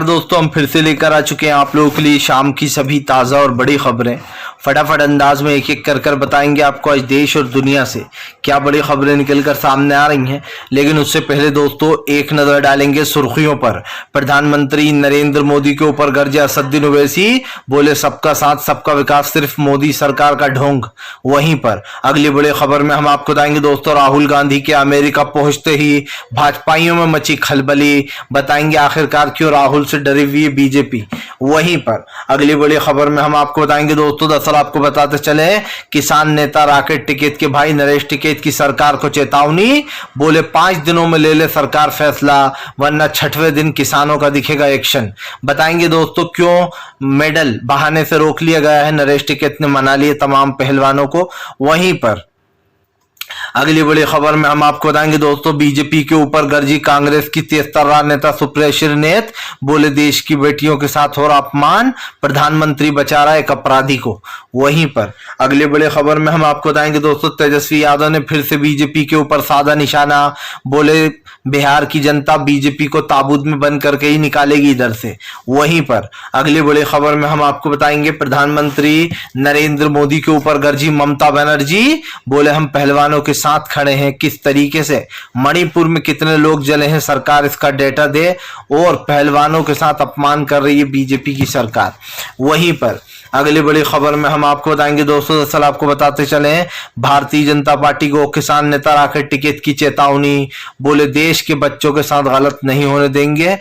दोस्तों हम फिर से लेकर आ चुके हैं आप लोगों के लिए शाम की सभी ताज़ा और बड़ी खबरें। फटाफट अंदाज में एक एक कर कर बताएंगे आपको आज देश और दुनिया से क्या बड़ी खबरें निकलकर सामने आ रही हैं। लेकिन उससे पहले दोस्तों एक नज़र डालेंगे सुर्खियों पर। प्रधानमंत्री नरेंद्र मोदी के ऊपर गरजे असदुद्दीन ओवैसी, बोले सबका साथ सबका विकास सिर्फ मोदी सरकार का ढोंग। वहीं पर अगली बड़ी खबर में हम आपको बताएंगे दोस्तों राहुल गांधी के अमेरिका पहुंचते ही भाजपाइयों में मची खलबली। बताएंगे आखिरकार क्यों राहुल से डरी हुई है बीजेपी। वहीं पर अगली बड़ी खबर में हम आपको बताएंगे दोस्तों, दरअसल आपको बताते चले किसान नेता राकेश टिकैत के भाई नरेश टिकैत की सरकार को चेतावनी, बोले 5 दिनों में ले ले सरकार फैसला वरना 6वें दिन किसानों का दिखेगा एक्शन। बताएंगे दोस्तों क्यों मेडल बहाने से रोक लिया गया है, नरेश टिकैत ने मना लिए तमाम पहलवानों को। वहीं पर अगली बड़ी खबर में हम आपको बताएंगे दोस्तों बीजेपी के ऊपर गरजी कांग्रेस की तेजतर्रार नेता सुप्रिया श्रीनेत, बोले देश की बेटियों के साथ हो रहा अपमान, प्रधानमंत्री बचा रहा एक अपराधी को। वहीं पर अगली बड़ी खबर में हम आपको बताएंगे दोस्तों तेजस्वी यादव ने फिर से बीजेपी के ऊपर साधा निशाना, बोले बिहार की जनता बीजेपी को ताबूत में बंद करके ही निकालेगी इधर से। वहीं पर अगली बड़ी खबर में हम आपको बताएंगे प्रधानमंत्री नरेंद्र मोदी के ऊपर गरजी ममता बनर्जी, बोले हम पहलवानों के साथ खड़े हैं। किस तरीके से मणिपुर में कितने लोग जले हैं सरकार इसका डेटा दे, और पहलवानों के साथ अपमान कर रही है बीजेपी की सरकार। वहीं पर अगली बड़ी खबर में हम आपको बताएंगे दोस्तों, दरअसल आपको बताते चले भारतीय जनता पार्टी को किसान नेता राकेश टिकैत की चेतावनी, बोले देश के बच्चों के साथ गलत नहीं होने देंगे,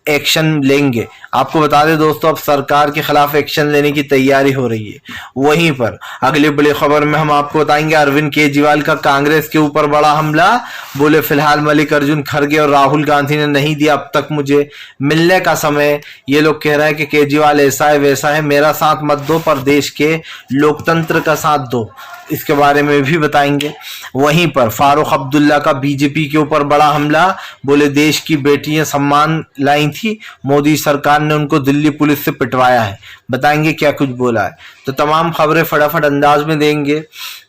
एक्शन लेंगे। आपको बता दें दोस्तों अब सरकार के खिलाफ एक्शन लेने की तैयारी हो रही है। वहीं पर अगली बड़ी खबर में हम आपको बताएंगे अरविंद केजरीवाल का कांग्रेस के ऊपर बड़ा हमला, बोले फिलहाल मल्लिकार्जुन खड़गे और राहुल गांधी ने नहीं दिया अब तक मुझे मिलने का समय। ये लोग कह रहे हैं कि केजरीवाल ऐसा है वैसा है, मेरा साथ मत दो पर देश के लोकतंत्र का साथ दो, इसके बारे में भी बताएंगे। वहीं पर फारूक अब्दुल्ला का बीजेपी के ऊपर बड़ा हमला, बोले देश की बेटियां सम्मान लाई थी, मोदी सरकार ने उनको दिल्ली पुलिस से पिटवाया है। बताएंगे क्या कुछ बोला है। तो तमाम खबरें फटाफट अंदाज में देंगे,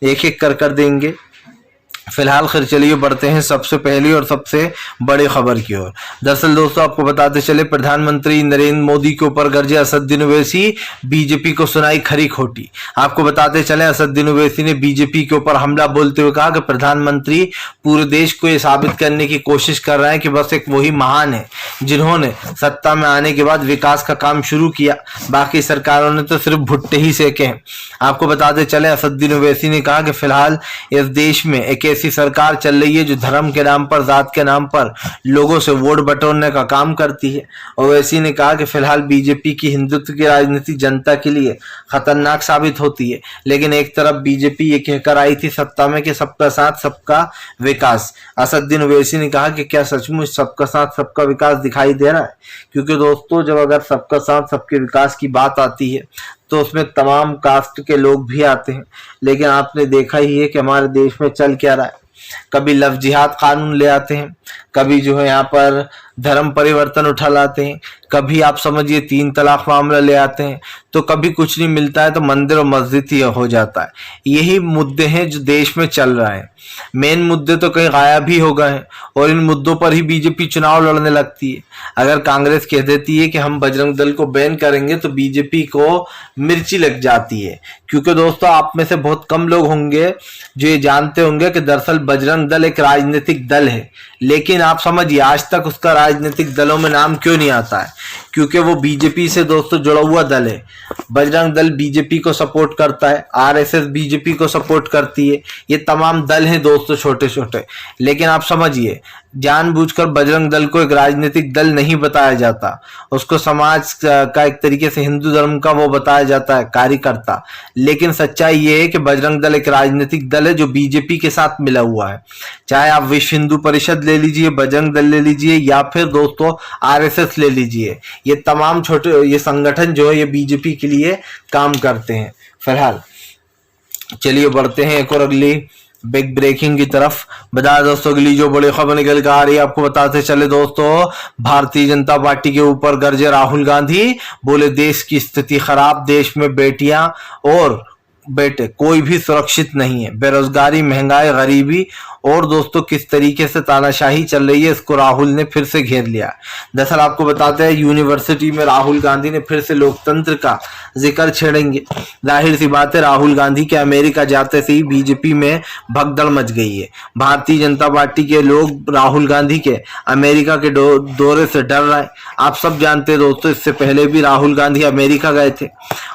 एक एक कर देंगे। फिलहाल खैर चलिए बढ़ते हैं सबसे पहली और सबसे बड़ी खबर की ओर। दरअसल दोस्तों आपको बताते चले प्रधानमंत्री नरेंद्र मोदी के ऊपर गरजे असदुद्दीन ओवैसी, बीजेपी को सुनाई खरी खोटी। आपको बताते चले असदुद्दीन ओवैसी ने बीजेपी के ऊपर हमला बोलते हुए कहा कि प्रधानमंत्री पूरे देश को यह साबित करने की कोशिश कर रहे हैं कि बस एक वही महान है जिन्होंने सत्ता में आने के बाद विकास का काम शुरू किया, बाकी सरकारों ने तो सिर्फ भुट्टे ही सेके हैं। आपको बताते चले असदुद्दीन ओवैसी ने कहा कि फिलहाल इस देश में एक ऐसी सरकार चल रही है जो धर्म के नाम पर, जात के नाम पर लोगों से वोट बटोरने का काम करती है। ओवैसी ने कहा कि फिलहाल बीजेपी की हिंदुत्व की राजनीति जनता के लिए खतरनाक साबित होती है, लेकिन एक तरफ बीजेपी ये कहकर आई थी सत्ता में कि सबका साथ सबका विकास। असदुद्दीन ओवैसी ने कहा कि क्या सचमुच सबका साथ सबका विकास दिखाई दे रहा है? क्योंकि दोस्तों जब अगर सबका साथ सबके विकास की बात आती है तो उसमें तमाम कास्ट के लोग भी आते हैं, लेकिन आपने देखा ही है कि हमारे देश में चल क्या रहा है। कभी लव जिहाद कानून ले आते हैं, कभी जो है यहाँ पर धर्म परिवर्तन उठा लाते हैं, कभी आप समझिए 3 तलाक मामला ले आते हैं, तो कभी कुछ नहीं मिलता है तो मंदिर और मस्जिद ही हो जाता है। यही मुद्दे हैं जो देश में चल रहे हैं। मेन मुद्दे तो कहीं गायब ही हो गए हैं और इन मुद्दों पर ही बीजेपी चुनाव लड़ने लगती है। अगर कांग्रेस कह देती है कि हम बजरंग दल को बैन करेंगे तो बीजेपी को मिर्ची लग जाती है। क्योंकि दोस्तों आप में से बहुत कम लोग होंगे जो ये जानते होंगे कि दरअसल बजरंग दल एक राजनीतिक दल है, लेकिन आप समझिए आज तक उसका राजनीतिक दलों में नाम क्यों नहीं आता है? क्योंकि वो बीजेपी से दोस्तों जुड़ा हुआ दल है। बजरंग दल बीजेपी को सपोर्ट करता है, आरएसएस बीजेपी को सपोर्ट करती है, ये तमाम दल हैं दोस्तों छोटे छोटे। लेकिन आप समझिए जानबूझकर बजरंग दल को एक राजनीतिक दल नहीं बताया जाता, उसको समाज का एक तरीके से हिंदू धर्म का वो बताया जाता है कार्यकर्ता। लेकिन सच्चाई ये है कि बजरंग दल एक राजनीतिक दल है जो बीजेपी के साथ मिला हुआ है। चाहे आप विश्व हिंदू परिषद ले लीजिए, बजरंग दल ले लीजिए या फिर दोस्तों आरएसएस ले लीजिए, ये तमाम छोटे ये संगठन जो है ये बीजेपी के लिए काम करते हैं। फिलहाल चलिए बढ़ते हैं एक और अगली बिग ब्रेकिंग की तरफ। बता दोस्तों अगली जो बड़ी खबर निकल कर आ रही है आपको बताते चले दोस्तों, भारतीय जनता पार्टी के ऊपर गरजे राहुल गांधी, बोले देश की स्थिति खराब, देश में बेटियां और बेटे कोई भी सुरक्षित नहीं है, बेरोजगारी, महंगाई, गरीबी और दोस्तों किस तरीके से तानाशाही चल रही है इसको राहुल ने फिर से घेर लिया। दरअसल आपको बताते हैं यूनिवर्सिटी में राहुल गांधी ने फिर से लोकतंत्र का जिक्र छेड़ेंगे। जाहिर सी बात है राहुल गांधी के अमेरिका जाते से ही बीजेपी में भगदड़ मच गई है। भारतीय जनता पार्टी के लोग राहुल गांधी के अमेरिका के दौरे से डर रहे हैं। आप सब जानते हैं दोस्तों, इससे पहले भी राहुल गांधी अमेरिका गए थे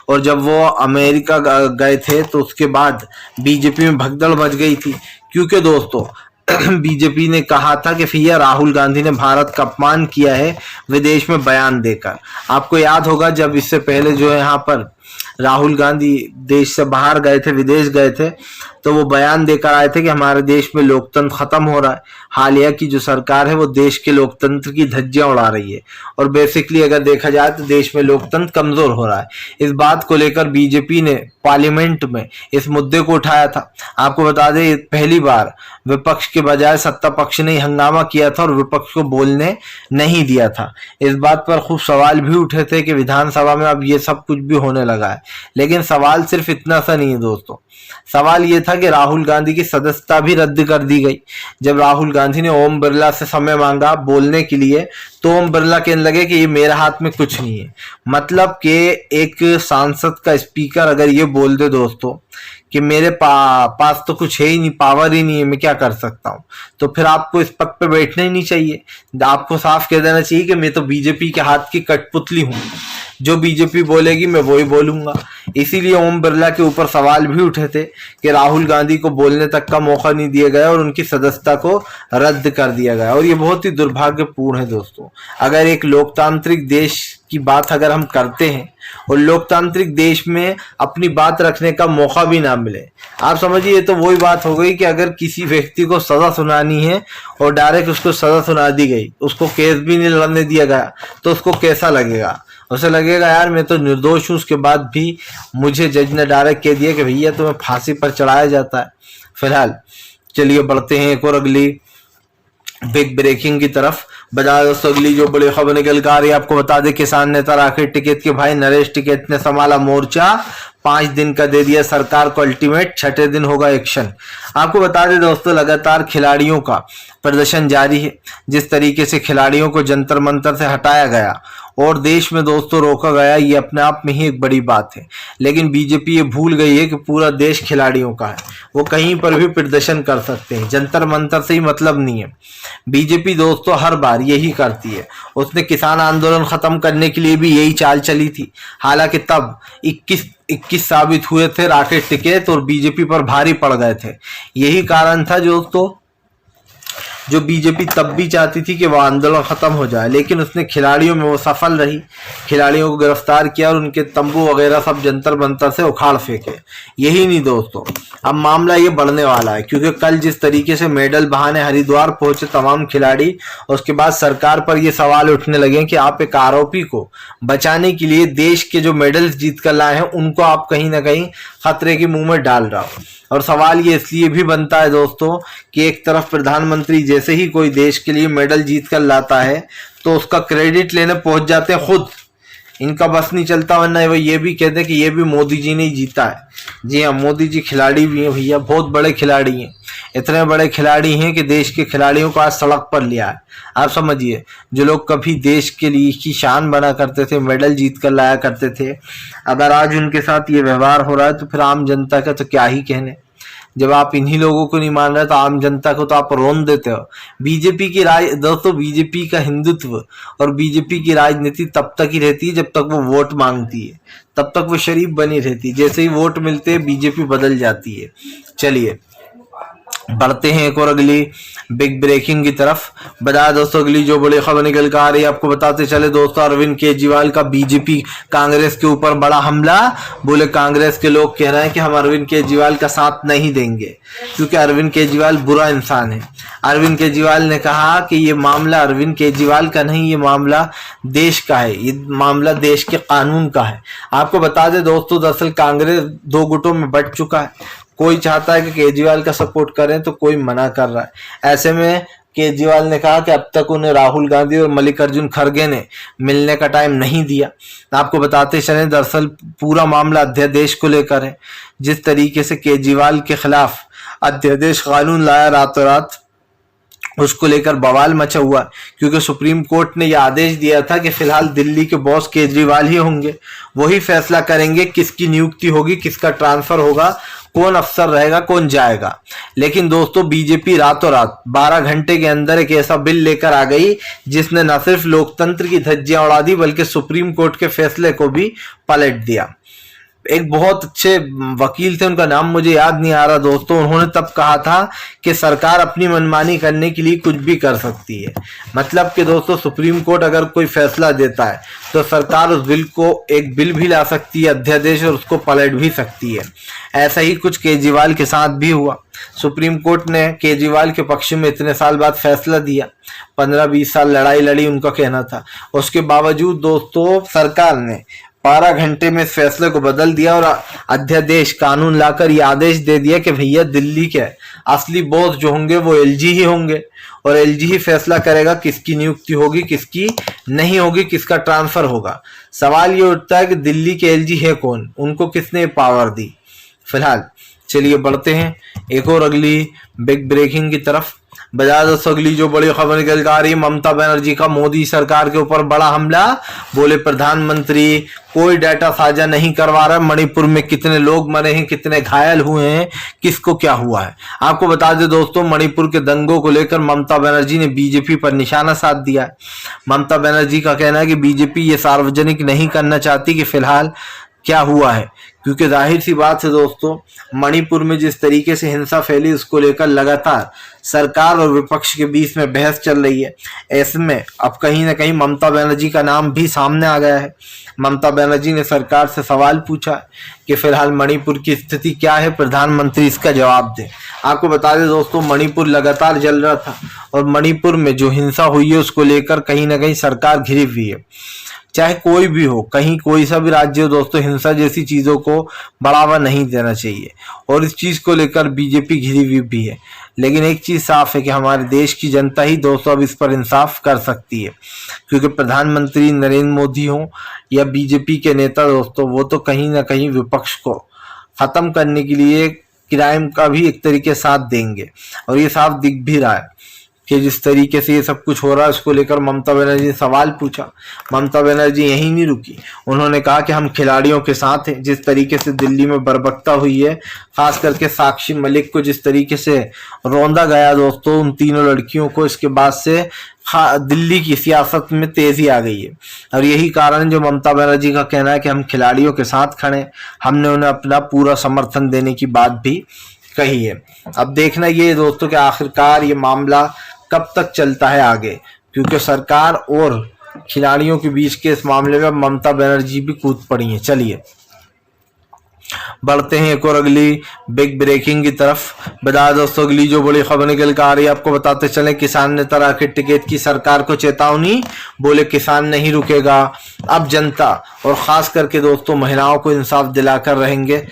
और जब वो अमेरिका गए थे तो उसके बाद बीजेपी में भगदड़ मच गई थी, क्योंकि दोस्तों बीजेपी ने कहा था कि भैया राहुल गांधी ने भारत का अपमान किया है विदेश में बयान देकर। आपको याद होगा जब इससे पहले जो है यहाँ पर राहुल गांधी देश से बाहर गए थे, विदेश गए थे, तो वो बयान देकर आए थे कि हमारे देश में लोकतंत्र खत्म हो रहा है। हालिया की जो सरकार है वो देश के लोकतंत्र की धज्जियां उड़ा रही है और बेसिकली अगर देखा जाए तो देश में लोकतंत्र कमजोर हो रहा है। इस बात को लेकर बीजेपी ने पार्लियामेंट में इस मुद्दे को उठाया था। आपको बता दें पहली बार विपक्ष के बजाय सत्ता पक्ष ने हंगामा किया था और विपक्ष को बोलने नहीं दिया था। इस बात पर खूब सवाल भी उठे थे कि विधानसभा में अब ये सब कुछ भी होने लगा है, लेकिन सवाल सिर्फ इतना सा नहीं है दोस्तों। सवाल ये था कि राहुल गांधी की सदस्यता भी रद्द कर दी गई। जब राहुल गांधी ने ओम बिरला से समय मांगा बोलने के लिए तो ओम बिरला कहने लगे कि ये मेरे हाथ में कुछ नहीं है। मतलब कि एक सांसद का स्पीकर अगर ये बोल दे दोस्तों कि मेरे पास तो कुछ है ही नहीं, पावर ही नहीं है, मैं क्या कर सकता हूँ, तो फिर आपको इस पद पे बैठना ही नहीं चाहिए। आपको साफ कह देना चाहिए कि मैं तो बीजेपी के हाथ की कठपुतली हूँ, जो बीजेपी बोलेगी मैं वही बोलूंगा। इसीलिए ओम बिरला के ऊपर सवाल भी उठे थे कि राहुल गांधी को बोलने तक का मौका नहीं दिया गया और उनकी सदस्यता को रद्द कर दिया गया, और ये बहुत ही दुर्भाग्यपूर्ण है दोस्तों। अगर एक लोकतांत्रिक देश की बात अगर हम करते हैं और लोकतांत्रिक देश में अपनी बात रखने का मौका भी ना मिले, आप समझिए तो वही बात हो गई कि अगर किसी व्यक्ति को सजा सुनानी है और डायरेक्ट उसको सजा सुना दी गई, उसको केस भी नहीं लड़ने दिया गया, तो उसको कैसा लगेगा? उसे लगेगा यार मैं तो निर्दोष हूं, उसके बाद भी मुझे जज ने डायरेक्ट कह दिया कि भैया तुम्हें फांसी पर चढ़ाया जाता है। फिलहाल चलिए बढ़ते हैं एक और अगली बिग ब्रेकिंग की तरफ। बता दोस्तों अगली जो बड़ी खबर निकल कर आ रही है, आपको बता दें किसान नेता राकेश टिकैत के भाई नरेश टिकैत ने संभाला मोर्चा, 5 दिन का दे दिया सरकार को अल्टीमेट, 6ठे दिन होगा एक्शन। आपको बता दें दोस्तों लगातार खिलाड़ियों का प्रदर्शन जारी है। जिस तरीके से खिलाड़ियों को जंतर मंतर से हटाया गया और देश में दोस्तों रोका गया, ये अपने आप में ही एक बड़ी बात है। लेकिन बीजेपी ये भूल गई है कि पूरा देश खिलाड़ियों का है, वो कहीं पर भी प्रदर्शन कर सकते हैं, जंतर मंतर से ही मतलब नहीं है। बीजेपी दोस्तों हर बार यही करती है। उसने किसान आंदोलन खत्म करने के लिए भी यही चाल चली थी, हालांकि तब 21 साबित हुए थे राकेश टिकैत और बीजेपी पर भारी पड़ गए थे। यही कारण था दोस्तों जो बीजेपी तब भी चाहती थी कि वह आंदोलन खत्म हो जाए, लेकिन उसने खिलाड़ियों में वो सफल रही। खिलाड़ियों को गिरफ्तार किया और उनके तंबू वगैरह सब जंतर मंतर से उखाड़ फेंके। यही नहीं दोस्तों, अब मामला ये बढ़ने वाला है, क्योंकि कल जिस तरीके से मेडल बहाने हरिद्वार पहुंचे तमाम खिलाड़ी, उसके बाद सरकार पर ये सवाल उठने लगे कि आप एक आरोपी को बचाने के लिए देश के जो मेडल जीत कर लाए हैं उनको आप कहीं ना कहीं खतरे के मुंह में डाल रहा हो। और सवाल ये इसलिए भी बनता है दोस्तों कि एक तरफ प्रधानमंत्री जैसे ही कोई देश के लिए मेडल जीत कर लाता है तो उसका क्रेडिट लेने पहुंच जाते हैं खुद, इनका बस नहीं चलता, वरना वो ये भी कहते हैं कि ये भी मोदी जी ने ही जीता है। जी हाँ, मोदी जी खिलाड़ी भी हैं भैया, बहुत बड़े खिलाड़ी हैं। इतने बड़े खिलाड़ी हैं कि देश के खिलाड़ियों को आज सड़क पर लिया है। आप समझिए, जो लोग कभी देश के लिए की शान बना करते थे, मेडल जीत कर लाया करते थे, अगर आज उनके साथ ये व्यवहार हो रहा है तो फिर आम जनता का तो क्या ही कहने। जब आप इन्हीं लोगों को नहीं मान रहे तो आम जनता को तो आप रोन देते हो। बीजेपी की दोस्तों बीजेपी का हिंदुत्व और बीजेपी की राजनीति तब तक ही रहती है जब तक वो वोट मांगती है, तब तक वो शरीफ बनी रहती है। जैसे ही वोट मिलते हैं बीजेपी बदल जाती है। चलिए बढ़ते हैं एक और अगली बिग ब्रेकिंग की तरफ। बता दोस्तों अगली जो बड़ी खबर निकल कर आ रही है, आपको बताते चले दोस्तों, अरविंद केजरीवाल का बीजेपी कांग्रेस के ऊपर बड़ा हमला। बोले कांग्रेस के लोग कह रहे हैं कि हम अरविंद केजरीवाल का साथ नहीं देंगे क्योंकि अरविंद केजरीवाल बुरा इंसान है। अरविंद केजरीवाल ने कहा कि ये मामला अरविंद केजरीवाल का नहीं, ये मामला देश का है, ये मामला देश के कानून का है। आपको बता दें दोस्तों, दरअसल कांग्रेस 2 गुटों में बंट चुका है। कोई चाहता है कि केजरीवाल का सपोर्ट करें तो कोई मना कर रहा है। ऐसे में केजरीवाल ने कहा कि अब तक उन्हें राहुल गांधी और मल्लिकार्जुन खड़गे ने मिलने का टाइम नहीं दिया। आपको बताते चलें दरअसल पूरा मामला अध्यादेश को लेकर है। जिस तरीके से केजरीवाल के खिलाफ अध्यादेश कानून लाया रातों रात, उसको लेकर बवाल मचा हुआ, क्योंकि सुप्रीम कोर्ट ने यह आदेश दिया था कि फिलहाल दिल्ली के बॉस केजरीवाल ही होंगे, वही फैसला करेंगे किसकी नियुक्ति होगी, किसका ट्रांसफर होगा, कौन अफसर रहेगा, कौन जाएगा। लेकिन दोस्तों बीजेपी रातों रात 12 घंटे के अंदर एक ऐसा बिल लेकर आ गई जिसने न सिर्फ लोकतंत्र की धज्जियां उड़ा दी बल्कि सुप्रीम कोर्ट के फैसले को भी पलट दिया। एक बहुत अच्छे वकील थे, उनका नाम मुझे याद नहीं आ रहा दोस्तों, उन्होंने तब कहा था कि सरकार अपनी मनमानी करने के लिए कुछ भी कर सकती है। मतलब कि दोस्तों सुप्रीम कोर्ट अगर कोई फैसला देता है तो सरकार उस बिल को एक बिल भी ला सकती है अध्यादेश, और उसको पलट भी सकती है। ऐसा ही कुछ केजरीवाल के साथ भी हुआ। सुप्रीम कोर्ट ने केजरीवाल के पक्ष में इतने साल बाद फैसला दिया, 15-20 साल लड़ाई लड़ी उनका कहना था, उसके बावजूद दोस्तों सरकार ने 12 घंटे में इस फैसले को बदल दिया और अध्यादेश कानून लाकर ये आदेश दे दिया कि भैया दिल्ली के असली बॉस जो होंगे वो एलजी ही होंगे, और एलजी ही फैसला करेगा किसकी नियुक्ति होगी, किसकी नहीं होगी, किसका ट्रांसफर होगा। सवाल ये उठता है कि दिल्ली के एलजी है कौन, उनको किसने पावर दी। फिलहाल चलिए बढ़ते हैं एक और अगली बिग ब्रेकिंग की तरफ। बजा दोस्तों अगली जो बड़ी खबर निकल कर आ रही है, ममता बनर्जी का मोदी सरकार के ऊपर बड़ा हमला। बोले प्रधानमंत्री कोई डाटा साझा नहीं करवा रहा, मणिपुर में कितने लोग मरे हैं, कितने घायल हुए हैं, किसको क्या हुआ है। आपको बता दें दोस्तों मणिपुर के दंगों को लेकर ममता बनर्जी ने बीजेपी पर निशाना साध दिया है। ममता बनर्जी का कहना है कि बीजेपी ये सार्वजनिक नहीं करना चाहती कि फिलहाल क्या हुआ है, क्योंकि जाहिर सी बात है दोस्तों मणिपुर में जिस तरीके से हिंसा फैली उसको लेकर लगातार सरकार और विपक्ष के बीच में बहस चल रही है। ऐसे में अब कहीं ना कहीं ममता बनर्जी का नाम भी सामने आ गया है। ममता बनर्जी ने सरकार से सवाल पूछा कि फिलहाल मणिपुर की स्थिति क्या है, प्रधानमंत्री इसका जवाब दें। आपको बता दें दोस्तों मणिपुर लगातार जल रहा था और मणिपुर में जो हिंसा हुई है उसको लेकर कहीं ना कहीं सरकार घिरी हुई है। चाहे कोई भी हो, कहीं कोई सा भी राज्य हो दोस्तों, हिंसा जैसी चीजों को बढ़ावा नहीं देना चाहिए और इस चीज को लेकर बीजेपी घिरी हुई भी है। लेकिन एक चीज साफ है कि हमारे देश की जनता ही दोस्तों अब इस पर इंसाफ कर सकती है, क्योंकि प्रधानमंत्री नरेंद्र मोदी हो या बीजेपी के नेता दोस्तों, वो तो कहीं ना कहीं विपक्ष को खत्म करने के लिए क्राइम का भी एक तरीके साथ देंगे। और ये साफ दिख भी रहा है कि जिस तरीके से ये सब कुछ हो रहा है उसको लेकर ममता बनर्जी ने सवाल पूछा। ममता बनर्जी यहीं नहीं रुकी, उन्होंने कहा कि हम खिलाड़ियों के साथ हैं। जिस तरीके से दिल्ली में बर्बरता हुई है, खास करके साक्षी मलिक को जिस तरीके से रौंदा गया दोस्तों, उन तीनों लड़कियों को, इसके बाद से दिल्ली की सियासत में तेजी आ गई है। और यही कारण जो ममता बनर्जी का कहना है कि हम खिलाड़ियों के साथ खड़े, हमने उन्हें अपना पूरा समर्थन देने की बात भी कही है। अब देखना ये दोस्तों कि आखिरकार ये मामला कब तक चलता है आगे, क्योंकि सरकार और खिलाड़ियों के बीच के इस मामले में ममता बनर्जी भी कूद पड़ी है। चलिए बढ़ते हैं एक और अगली बिग ब्रेकिंग की तरफ। बता दोस्तों अगली जो बड़ी खबर निकल कर आ रही है, आपको बताते चले किसान नेता राकेश टिकैत की सरकार को चेतावनी। बोले किसान नहीं रुकेगा, अब जनता और खास करके दोस्तों महिलाओं को इंसाफ दिलाकर रहेंगे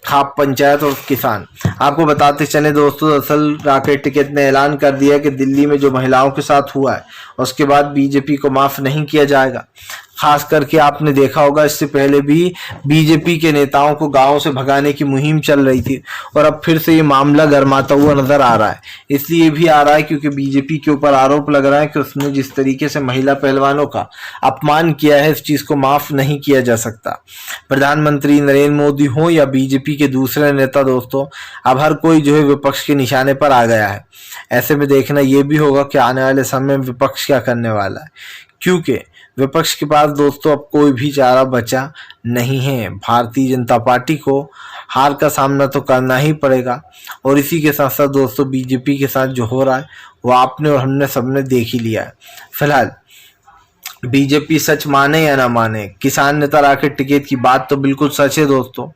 खाप पंचायत और किसान। आपको बताते चले दोस्तों दरअसल राकेश टिकैत ने ऐलान कर दिया कि दिल्ली में जो महिलाओं के साथ हुआ है उसके बाद बीजेपी को माफ नहीं किया जाएगा। खास करके आपने देखा होगा इससे पहले भी बीजेपी के नेताओं को गांवों से भगाने की मुहिम चल रही थी और अब फिर से ये मामला गर्माता हुआ नजर आ रहा है। इसलिए भी आ रहा है क्योंकि बीजेपी के ऊपर आरोप लग रहा है कि उसने जिस तरीके से महिला पहलवानों का अपमान किया है, इस चीज को माफ नहीं किया जा सकता। प्रधानमंत्री नरेंद्र मोदी हो या बीजेपी के दूसरे नेता दोस्तों, अब हर कोई जो है विपक्ष के निशाने पर आ गया है। ऐसे में देखना यह भी होगा कि आने वाले समय में विपक्ष क्या करने वाला है, क्योंकि विपक्ष के पास दोस्तों अब कोई भी चारा बचा नहीं है। भारतीय जनता पार्टी को हार का सामना तो करना ही पड़ेगा और इसी के साथ साथ दोस्तों बीजेपी के साथ जो हो रहा है वो आपने और हमने सबने देख ही लिया है। फिलहाल बीजेपी सच माने या ना माने, किसान नेता राकेश टिकैत की बात तो बिल्कुल सच है दोस्तों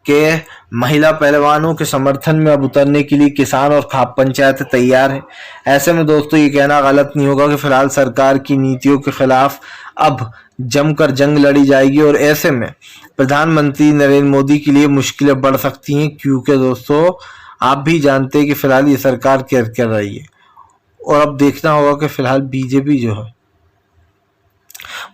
कि महिला पहलवानों के समर्थन में अब उतरने के लिए किसान और खाप पंचायत तैयार है। ऐसे में दोस्तों ये कहना गलत नहीं होगा कि फिलहाल सरकार की नीतियों के खिलाफ अब जमकर जंग लड़ी जाएगी और ऐसे में प्रधानमंत्री नरेंद्र मोदी के लिए मुश्किलें बढ़ सकती हैं, क्योंकि दोस्तों आप भी जानते हैं कि फिलहाल ये सरकार क्या कर रही है और अब देखना होगा कि फिलहाल बीजेपी जो है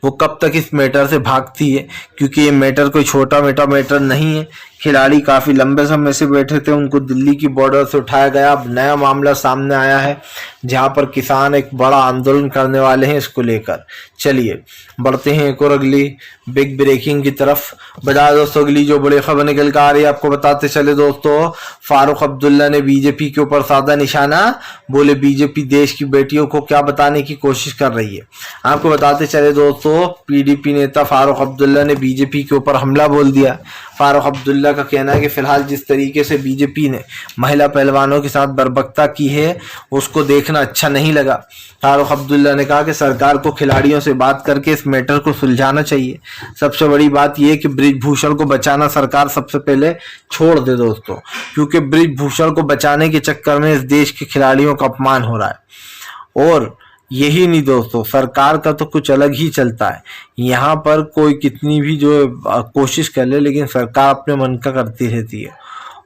वो कब तक इस मैटर से भागती है, क्योंकि ये मैटर कोई छोटा मोटा मैटर नहीं है खिलाड़ी काफी लंबे समय से बैठे थे, उनको दिल्ली की बॉर्डर से उठाया गया। अब नया मामला सामने आया है जहां पर किसान एक बड़ा आंदोलन करने वाले हैं इसको लेकर। चलिए बढ़ते हैं एक और अगली बिग ब्रेकिंग की तरफ। बता दोस्तों अगली जो बड़ी खबर निकल कर आ रही है आपको बताते चले दोस्तों, फारूक अब्दुल्ला ने बीजेपी के ऊपर साधा निशाना, बोले बीजेपी देश की बेटियों को क्या बताने की कोशिश कर रही है। आपको बताते चले दोस्तों, पीडीपी नेता फारूक अब्दुल्ला ने बीजेपी के ऊपर हमला बोल दिया। फारूक अब्दुल्ला का कहना है कि फिलहाल जिस तरीके से बीजेपी ने महिला पहलवानों के साथ बर्बरता की है उसको देखना अच्छा नहीं लगा। फारूक अब्दुल्ला ने कहा कि सरकार को खिलाड़ियों से बात करके इस मैटर को सुलझाना चाहिए। सबसे बड़ी बात यह कि बृजभूषण को बचाना सरकार सबसे पहले छोड़ दे दोस्तों, क्योंकि बृजभूषण को बचाने के चक्कर में इस देश के खिलाड़ियों का अपमान हो रहा है। और यही नहीं दोस्तों, सरकार का तो कुछ अलग ही चलता है। यहाँ पर कोई कितनी भी जो कोशिश कर ले लेकिन सरकार अपने मन का करती रहती है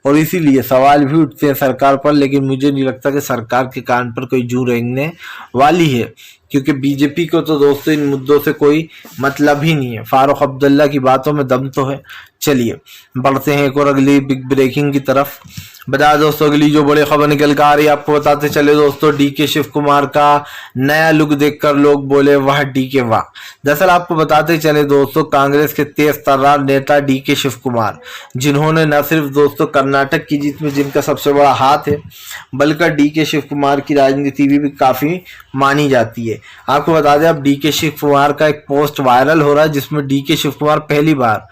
और इसीलिए सवाल भी उठते हैं सरकार पर। लेकिन मुझे नहीं लगता कि सरकार के कान पर कोई जू रेंगने वाली है, क्योंकि बीजेपी को तो दोस्तों इन मुद्दों से कोई मतलब ही नहीं है। फारूक अब्दुल्ला की बातों में दम तो है। चलिए बढ़ते हैं एक और अगली बिग ब्रेकिंग की तरफ। बता दोस्तों अगली जो बड़ी खबर निकल कर आ रही है आपको बताते चले दोस्तों, डीके शिव कुमार का नया लुक देखकर लोग बोले वाह डीके वाह। दरअसल आपको बताते चले दोस्तों, कांग्रेस के तेज तर्रार नेता डीके शिव कुमार, जिन्होंने न सिर्फ दोस्तों कर्नाटक की जीत में जिनका सबसे बड़ा हाथ है, बल्कि डीके शिव कुमार की राजनीति भी काफी मानी जाती है। आपको बता दें अब डीके शिव कुमार का एक पोस्ट वायरल हो रहा है जिसमें डीके शिव कुमार पहली बार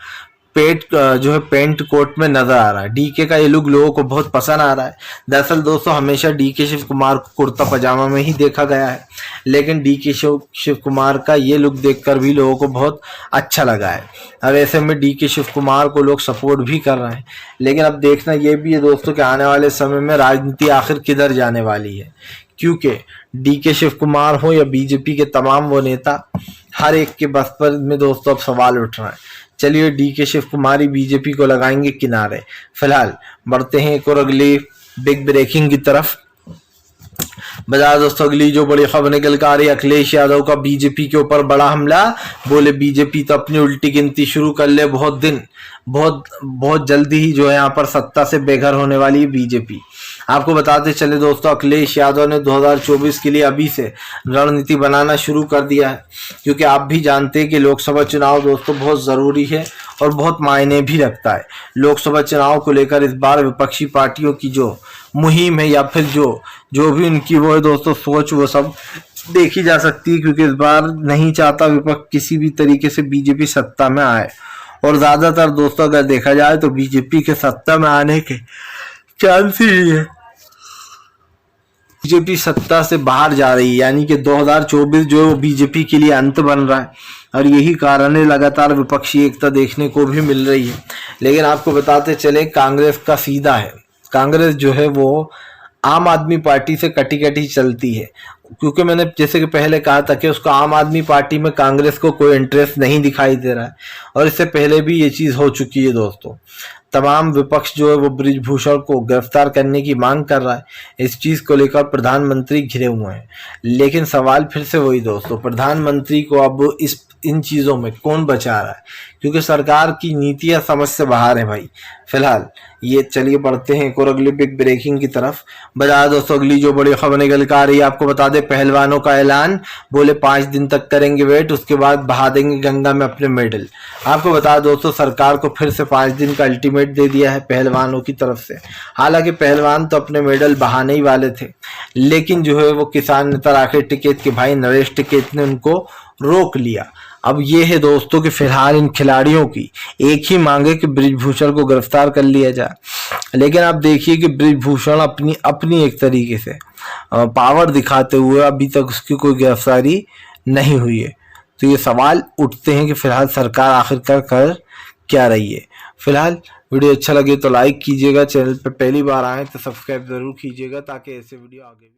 पेंट कोट में नजर आ रहा है। डीके का ये लुक लोगों को बहुत पसंद आ रहा है। दरअसल दोस्तों हमेशा डीके शिव कुमार को कुर्ता पजामा में ही देखा गया है, लेकिन डीके शिव कुमार का ये लुक देखकर भी लोगों को बहुत अच्छा लगा है। अब ऐसे में डीके शिव कुमार को लोग सपोर्ट भी कर रहे हैं। लेकिन अब देखना ये भी है दोस्तों कि आने वाले समय में राजनीति आखिर किधर जाने वाली है, क्योंकि डीके शिव कुमार हो या बीजेपी के तमाम वो नेता, हर एक के बस पर में दोस्तों अब सवाल उठ रहा है। चलिए डीके शिव कुमार बीजेपी को लगाएंगे किनारे। फिलहाल बढ़ते हैं एक और अगली बिग ब्रेकिंग की तरफ। बता दोस्तों अगली जो बड़ी खबर निकल कर आ रही है, अखिलेश यादव का बीजेपी के ऊपर बड़ा हमला, बोले बीजेपी तो अपनी उल्टी गिनती शुरू कर ले, बहुत जल्दी ही जो है यहाँ पर सत्ता से बेघर होने वाली है बीजेपी। आपको बताते चले दोस्तों, अखिलेश यादव ने 2024 के लिए अभी से रणनीति बनाना शुरू कर दिया है, क्योंकि आप भी जानते हैं कि लोकसभा चुनाव दोस्तों बहुत जरूरी है और बहुत मायने भी रखता है। लोकसभा चुनाव को लेकर इस बार विपक्षी पार्टियों की जो मुहिम है या फिर जो भी उनकी वो है दोस्तों सोच, वो सब देखी जा सकती है, क्योंकि इस बार नहीं चाहता विपक्ष किसी भी तरीके से बीजेपी सत्ता में आए। और ज्यादातर दोस्तों अगर देखा जाए तो बीजेपी के सत्ता में आने के चांस ही है। बीजेपी सत्ता से बाहर जा रही है, यानी कि 2024 जो है बीजेपी के लिए अंत बन रहा है और यही कारण है लगातार विपक्षी एकता देखने को भी मिल रही है। लेकिन आपको बताते चले कांग्रेस का सीधा है, कांग्रेस जो है वो आम आदमी पार्टी से कटी कटी चलती है, क्योंकि मैंने जैसे कि पहले कहा था कि उसको आम आदमी पार्टी में कांग्रेस को कोई इंटरेस्ट नहीं दिखाई दे रहा है। और इससे पहले भी ये चीज हो चुकी है दोस्तों। तमाम विपक्ष जो है वो बृजभूषण को गिरफ्तार करने की मांग कर रहा है। इस चीज को लेकर प्रधानमंत्री घिरे हुए हैं। लेकिन सवाल फिर से वही दोस्तों, प्रधानमंत्री को अब इन चीजों में कौन बचा रहा है, क्योंकि सरकार की नीतियां समझ से बाहर है भाई। फिलहाल ये चलिए बढ़ते हैं एक और अगली बिग ब्रेकिंग की तरफ। बता दोस्तों अगली जो बड़ी खबर निकल कर आ रही है आपको बता दे, पहलवानों का ऐलान, बोले 5 दिन तक करेंगे वेट, उसके बाद बहा देंगे गंगा में अपने मेडल। आपको बता दोस्तों सरकार को फिर से 5 दिन का अल्टीमेट दे दिया है पहलवानों की तरफ से। हालांकि पहलवान तो अपने मेडल बहाने ही वाले थे, लेकिन जो है वो किसान नेता राकेश टिकैत के भाई नरेश टिकैत ने उनको रोक लिया। अब ये है दोस्तों कि फिलहाल इन खिलाड़ियों की एक ही मांग है कि बृजभूषण को गिरफ्तार कर लिया जाए। लेकिन आप देखिए कि बृजभूषण अपनी एक तरीके से पावर दिखाते हुए अभी तक उसकी कोई गिरफ्तारी नहीं हुई है। तो ये सवाल उठते हैं कि फिलहाल सरकार आखिरकार कर क्या रही है। फिलहाल वीडियो अच्छा लगे तो लाइक कीजिएगा, चैनल पर पहली बार आए तो सब्सक्राइब जरूर कीजिएगा ताकि ऐसे वीडियो आगे